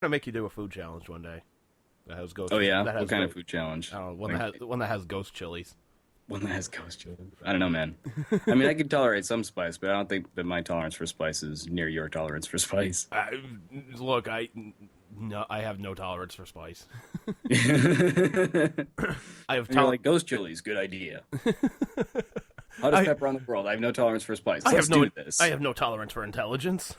gonna make you do a food challenge one day. That has ghost. Oh yeah, that has what kind of food challenge? I don't know, one that has ghost chilies. One that has ghost chili. I don't know, man. I mean, I can tolerate some spice, but I don't think that my tolerance for spice is near your tolerance for spice. Look, I have no tolerance for spice. I have You're like ghost chilies, good idea. Hottest pepper on the world. I have no tolerance for spice. Let's do this. I have no tolerance for intelligence.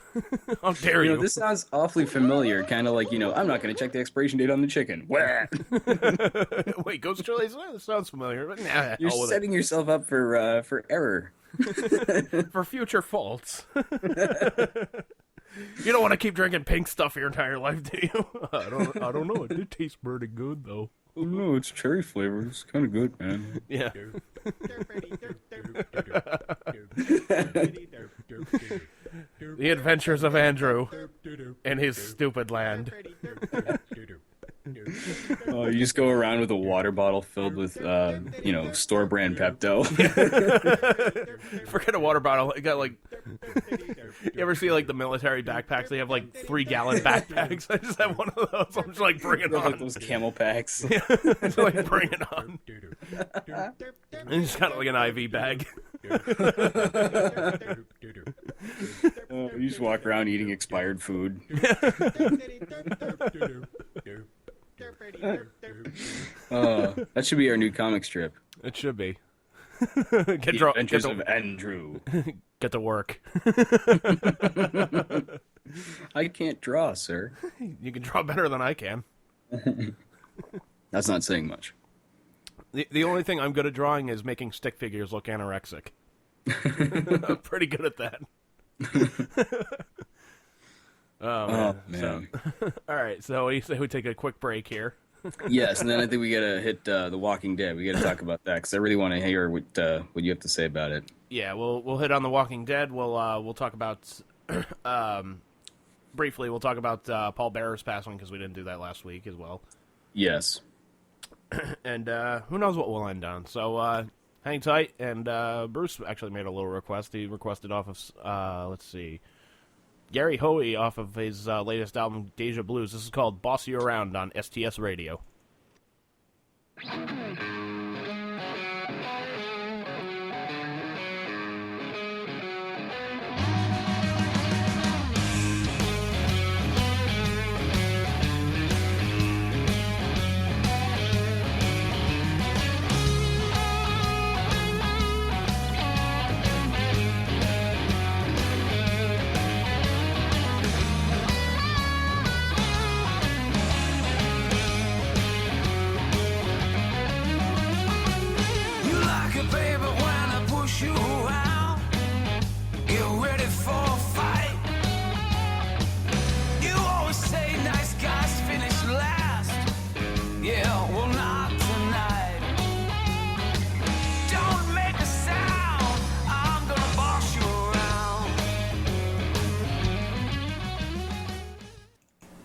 How dare you? This sounds awfully familiar. Kind of like, I'm not going to check the expiration date on the chicken. Wait, ghost chilies? Well, that sounds familiar. But nah, you're setting yourself up for error. For future faults. You don't want to keep drinking pink stuff your entire life, do you? I don't know. It did taste pretty good, though. Oh, no, it's cherry flavor. It's kind of good, man. Yeah. The Adventures of Andrew in his stupid land. Oh, you just go around with a water bottle filled with, store brand Pepto. Forget a water bottle. You got you ever see the military backpacks? They have 3-gallon backpacks. I just have one of those. I'm just bring it on. Like those camel packs. Yeah, just bring it on. And just kind of like an IV bag. You just walk around eating expired food. That should be our new comic strip. It should be. The Adventures of Andrew. Get to work. I can't draw, sir. You can draw better than I can. That's not saying much. The only thing I'm good at drawing is making stick figures look anorexic. I'm pretty good at that. Oh, man. So, all right, so you say we take a quick break here. Yes, and then I think we gotta hit The Walking Dead. We gotta talk about that because I really want to hear what you have to say about it. Yeah, we'll hit on The Walking Dead. We'll talk about briefly. We'll talk about Paul Bearer's passing because we didn't do that last week as well. Yes. And who knows what we'll end on. So hang tight. And Bruce actually made a little request. He requested off of let's see, Gary Hoey off of his latest album, Deja Blues. This is called Boss You Around on STS Radio.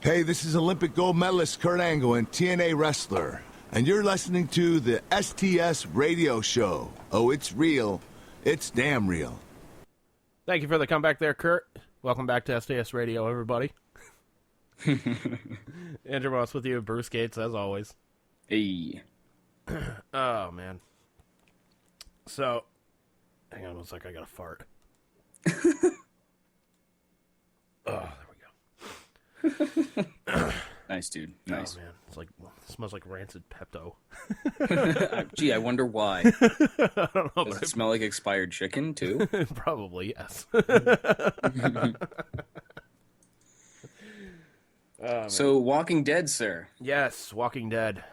Hey, this is Olympic gold medalist Kurt Angle and TNA wrestler, and you're listening to the STS Radio Show. Oh, it's real. It's damn real. Thank you for the comeback there, Kurt. Welcome back to STS Radio, everybody. Andrew Moss with you, Bruce Gates, as always. Hey. Oh, man. So, hang on one sec, I gotta fart. Oh, Nice, dude. Nice. Oh, man. It smells like rancid Pepto. Gee, I wonder why. I don't know. Does it smell like expired chicken, too? Probably, yes. So, Walking Dead, sir. Yes, Walking Dead.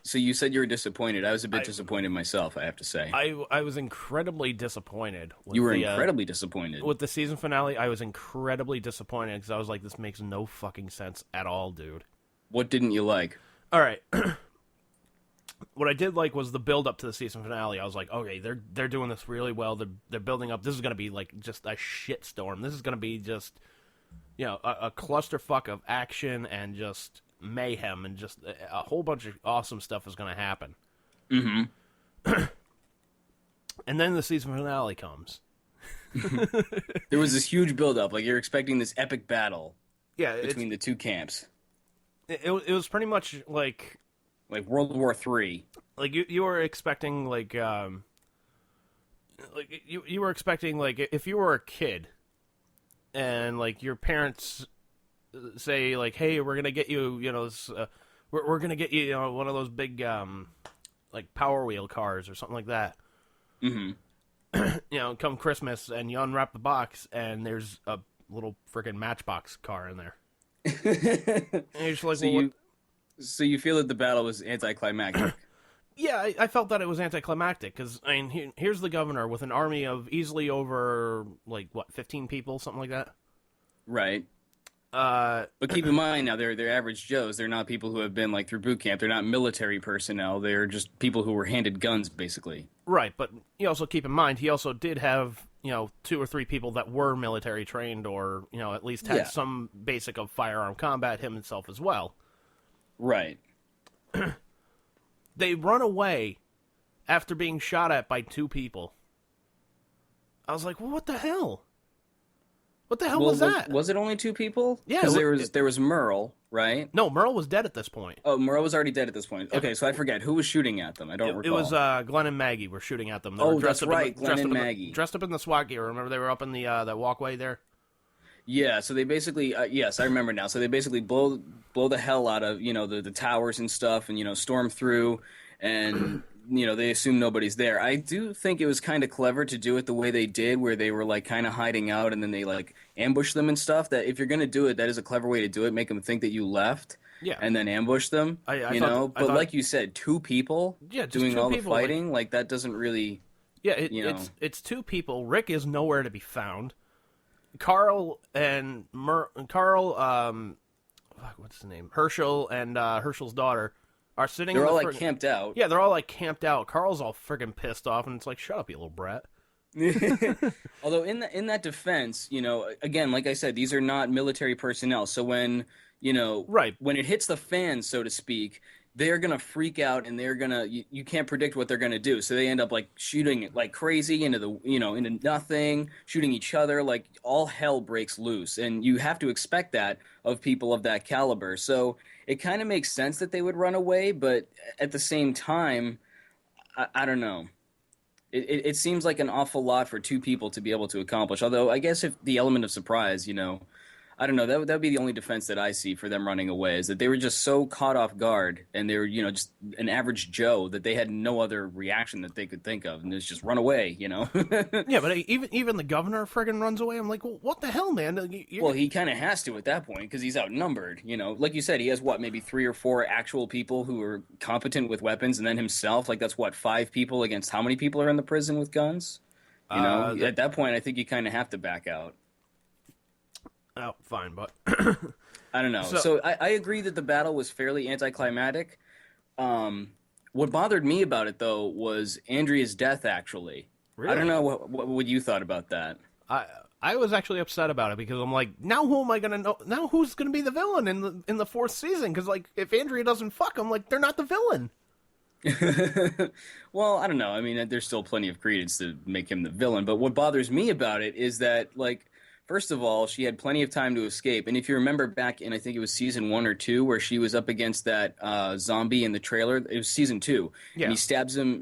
So you said you were disappointed. I was a bit disappointed myself, I have to say. I was incredibly disappointed. You were incredibly disappointed. With the season finale, I was incredibly disappointed because I was like, this makes no fucking sense at all, dude. What didn't you like? All right. What I did like was the build up to the season finale. I was like, okay, they're doing this really well. They're building up. This is going to be like just a shitstorm. This is going to be just, a clusterfuck of action and just mayhem and just a whole bunch of awesome stuff is going to happen. Mm-hmm. And then the season finale comes. There was this huge build-up. Like, you're expecting this epic battle between the two camps. it was pretty much like World War III. Like you were expecting like you were expecting like if you were a kid and like your parents say like, hey, we're gonna get you, you know, this, we're gonna get you, you know, one of those big like Power Wheel cars or something like that. Mm-hmm. You know, come Christmas and you unwrap the box and there's a little freaking Matchbox car in there. And you're just like, so you feel that the battle was anticlimactic? Yeah, I felt that it was anticlimactic because I mean, here's the governor with an army of easily over like 15 people, something like that. Right. But keep in mind now, they're average Joes. They're not people who have been like through boot camp. They're not military personnel. They're just people who were handed guns, basically. Right, but you also keep in mind he also did have, you know, 2 or 3 people that were military trained or, you know, at least had some basic of firearm combat himself as well. Right. They run away after being shot at by 2 people. I was like, well, what the hell? What the hell was that? Was it only 2 people? Yeah. Because there was Merle, right? No, Merle was dead at this point. Oh, Merle was already dead at this point. Okay, so I forget. Who was shooting at them? I don't recall. It was Glenn and Maggie were shooting at them. They Oh, were that's right, Glenn and Maggie. Dressed up in the SWAT gear. Remember they were up in the that walkway there? Yeah, so they basically, yes, I remember now. So they basically blow the hell out of, you know, the towers and stuff and, you know, storm through and, you know, they assume nobody's there. I do think it was kind of clever to do it the way they did, where they were, like, kind of hiding out and then they, like, ambush them and stuff. That if you're going to do it, that is a clever way to do it. Make them think that you left. Yeah. And then ambush them, But like you said, 2 people doing all the fighting, like that doesn't really... Yeah, it's 2 people. Rick is nowhere to be found. Carl and what's his name? Herschel and Herschel's daughter are sitting. They're all like camped out. Yeah, they're all like camped out. Carl's all friggin' pissed off, and it's like, shut up, you little brat. Although in that defense, you know, again, like I said, these are not military personnel. So when when it hits the fan, so to speak, they're gonna freak out and they're gonna you can't predict what they're gonna do. So they end up like shooting it like crazy into into nothing, shooting each other, like all hell breaks loose. And you have to expect that of people of that caliber. So it kind of makes sense that they would run away, but at the same time, I don't know. It seems like an awful lot for 2 people to be able to accomplish. Although I guess if the element of surprise, I don't know. That would be the only defense that I see for them running away, is that they were just so caught off guard and they were, just an average Joe that they had no other reaction that they could think of, and it's just run away, Yeah, but even the governor friggin' runs away. I'm like, well, what the hell, man? Well, he kind of has to at that point because he's outnumbered. Like you said, he has maybe 3 or 4 actual people who are competent with weapons, and then himself. Like that's 5 people against how many people are in the prison with guns? At that point, I think you kind of have to back out. Oh, fine, but I don't know. So I agree that the battle was fairly anticlimactic. What bothered me about it, though, was Andrea's death, actually. Really? I don't know what you thought about that. I was actually upset about it because I'm like, now who am I going to know? Now who's going to be the villain in the 4th season? Because, like, if Andrea doesn't fuck him, like, they're not the villain. Well, I don't know. I mean, there's still plenty of credence to make him the villain. But what bothers me about it is that, like, first of all, she had plenty of time to escape. And if you remember back in, I think it was season 1 or 2, where she was up against that zombie in the trailer. It was season 2. Yeah. And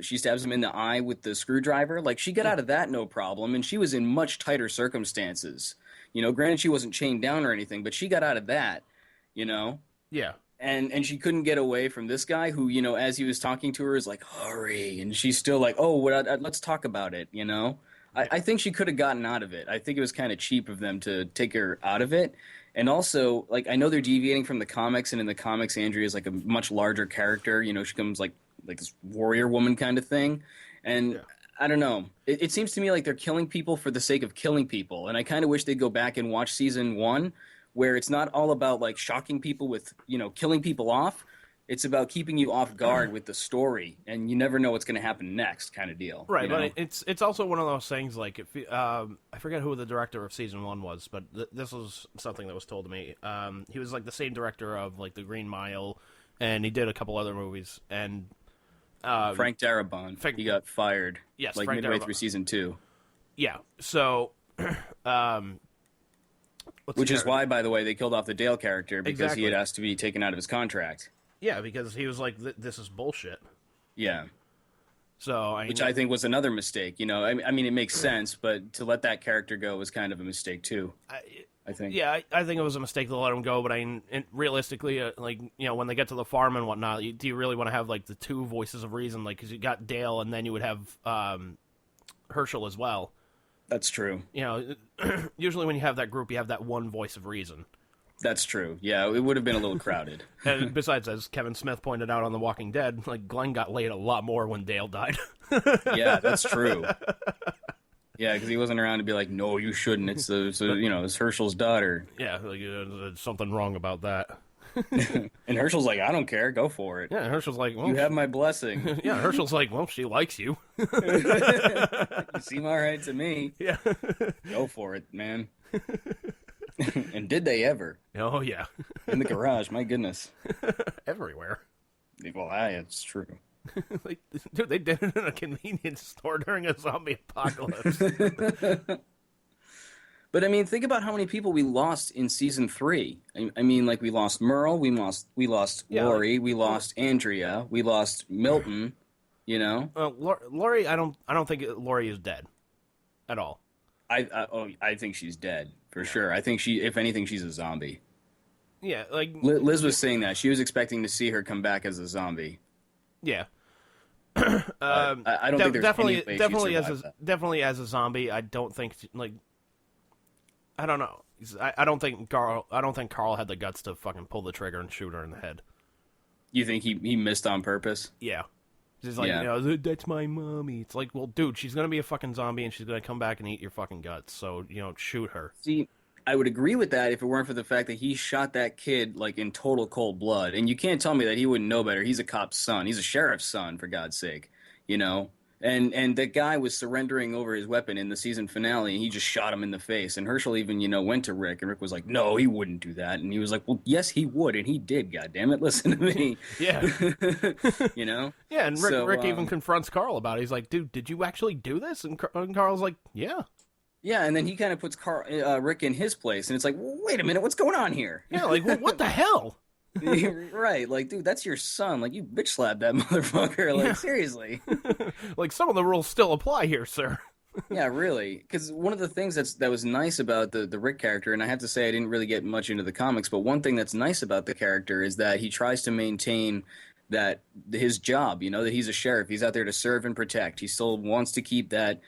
she stabs him in the eye with the screwdriver. Like, she got out of that no problem. And she was in much tighter circumstances. Granted, she wasn't chained down or anything, but she got out of that, Yeah. And she couldn't get away from this guy who, as he was talking to her, is like, hurry. And she's still like, oh, let's talk about it, I think she could have gotten out of it. I think it was kind of cheap of them to take her out of it. And also, like, I know they're deviating from the comics, and in the comics, Andrea is like a much larger character. She comes like this warrior woman kind of thing. And I don't know. It seems to me like they're killing people for the sake of killing people. And I kind of wish they'd go back and watch season 1, where it's not all about like shocking people with, killing people off. It's about keeping you off guard with the story, and you never know what's going to happen next, kind of deal. Right, but it's also one of those things. Like, if I forget who the director of season 1 was, but this was something that was told to me. He was like the same director of like The Green Mile, and he did a couple other movies. And Frank Darabont, he got fired. Yes, like Frank midway Darabont. through season 2. Yeah, so Which is why, by the way, they killed off the Dale character, because he had asked to be taken out of his contract. Yeah, because he was like, this is bullshit. Yeah. So, which I think was another mistake. You know, I mean, it makes sense, but to let that character go was kind of a mistake too. I think. Yeah, I think it was a mistake to let him go, but realistically, like, you know, when they get to the farm and whatnot, do you really want to have, like, the two voices of reason? Like, because you got Dale, and then you would have Herschel as well. That's true. You know, usually when you have that group, you have that one voice of reason. That's true. Yeah, it would have been a little crowded. And besides, as Kevin Smith pointed out on The Walking Dead, like, Glenn got laid a lot more when Dale died. Yeah, that's true. Yeah, because he wasn't around to be like, no, you shouldn't. It's it's Herschel's daughter. Yeah, like, there's something wrong about that. And Herschel's like, I don't care, go for it. Yeah, Herschel's like, well, you have my blessing. Yeah, Herschel's like, well, she likes you. You seem all right to me. Yeah. Go for it, man. And did they ever? Oh, yeah. In the garage, my goodness. Everywhere. Well, it's true. Like, dude, they did it in a convenience store during a zombie apocalypse. But I mean, think about how many people we lost in season 3. I mean, like, we lost Merle, we lost Lori, we lost Andrea, we lost Milton. You know, Lori. I don't think Lori is dead at all. I think she's dead for sure. I think if anything, she's a zombie. Yeah, like Liz was saying that she was expecting to see her come back as a zombie. Yeah. I don't think there's definitely as a zombie. I don't think, like, I don't know. I don't think Carl had the guts to fucking pull the trigger and shoot her in the head. You think he missed on purpose? Yeah. He's like, that's my mommy. It's like, well, dude, she's gonna be a fucking zombie and she's gonna come back and eat your fucking guts. So, shoot her. See, I would agree with that if it weren't for the fact that he shot that kid, like, in total cold blood. And you can't tell me that he wouldn't know better. He's a cop's son. He's a sheriff's son, for God's sake. You know? And that guy was surrendering over his weapon in the season finale, and he just shot him in the face. And Herschel even, went to Rick, and Rick was like, no, he wouldn't do that. And he was like, well, yes, he would, and he did, goddammit. Listen to me. Yeah. Yeah, and Rick even confronts Carl about it. He's like, dude, did you actually do this? And Carl's like, yeah. Yeah, and then he kind of puts Rick in his place, and it's like, well, wait a minute, what's going on here? Yeah, like, well, what the hell? Right, like, dude, that's your son. Like, you bitch slapped that motherfucker. Like, seriously. Like, some of the rules still apply here, sir. Yeah, really. Because one of the things that was nice about the Rick character, and I have to say I didn't really get much into the comics, but one thing that's nice about the character is that he tries to maintain that his job, that he's a sheriff. He's out there to serve and protect. He still wants to keep that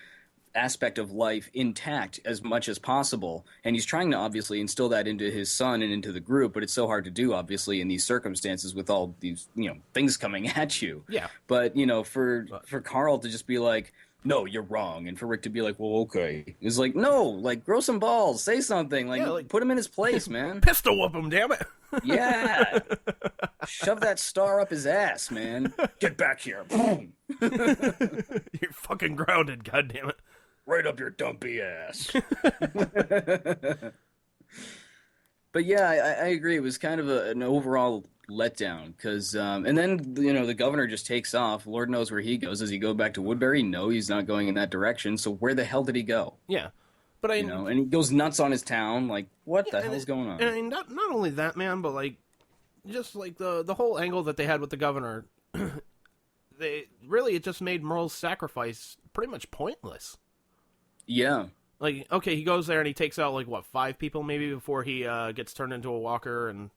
aspect of life intact as much as possible, and he's trying to obviously instill that into his son and into the group, but it's so hard to do obviously in these circumstances with all these things coming at you. Yeah. But for Carl to just be like, no, you're wrong, and for Rick to be like, well, okay, it's like, no, like, grow some balls, say something, like put him in his place, man. Pistol whip him, damn it. Yeah. Shove that star up his ass, man. Get back here. Boom. You're fucking grounded, goddammit. Right up your dumpy ass. But yeah, I agree. It was kind of an overall letdown because, and then the governor just takes off. Lord knows where he goes. Does he go back to Woodbury? No, he's not going in that direction. So where the hell did he go? Yeah, but and he goes nuts on his town. Like, what the hell's going on? And not only that, man, but like, just like the whole angle that they had with the governor, it just made Merle's sacrifice pretty much pointless. Yeah. Like, okay, he goes there and he takes out, like, 5 people maybe before he gets turned into a walker and,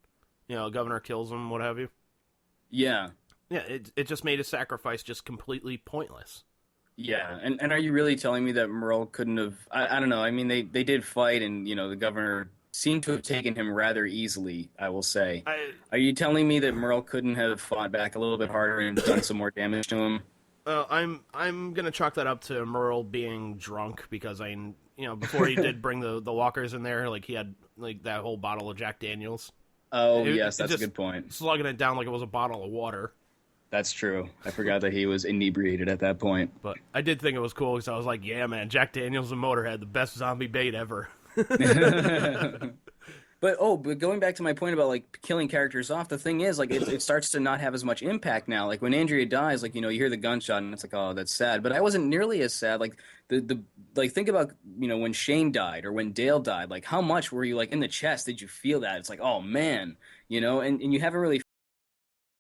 the governor kills him, what have you. Yeah. Yeah, it just made his sacrifice just completely pointless. Yeah, and are you really telling me that Merle couldn't have... I don't know, I mean, they did fight and, the governor seemed to have taken him rather easily, I will say. Are you telling me that Merle couldn't have fought back a little bit harder and done some more damage to him? I'm gonna chalk that up to Merle being drunk because before he did bring the walkers in there, like he had like that whole bottle of Jack Daniels. Oh yes, that's a good point. Slugging it down like it was a bottle of water. That's true. I forgot that he was inebriated at that point. But I did think it was cool because I was like, yeah, man, Jack Daniels and Motorhead, the best zombie bait ever. But going back to my point about like killing characters off, the thing is like it starts to not have as much impact now. Like when Andrea dies, like you hear the gunshot and it's like, oh, that's sad. But I wasn't nearly as sad. Like the like think about when Shane died or when Dale died. Like how much were you like in the chest? Did you feel that? It's like, oh man, and you haven't really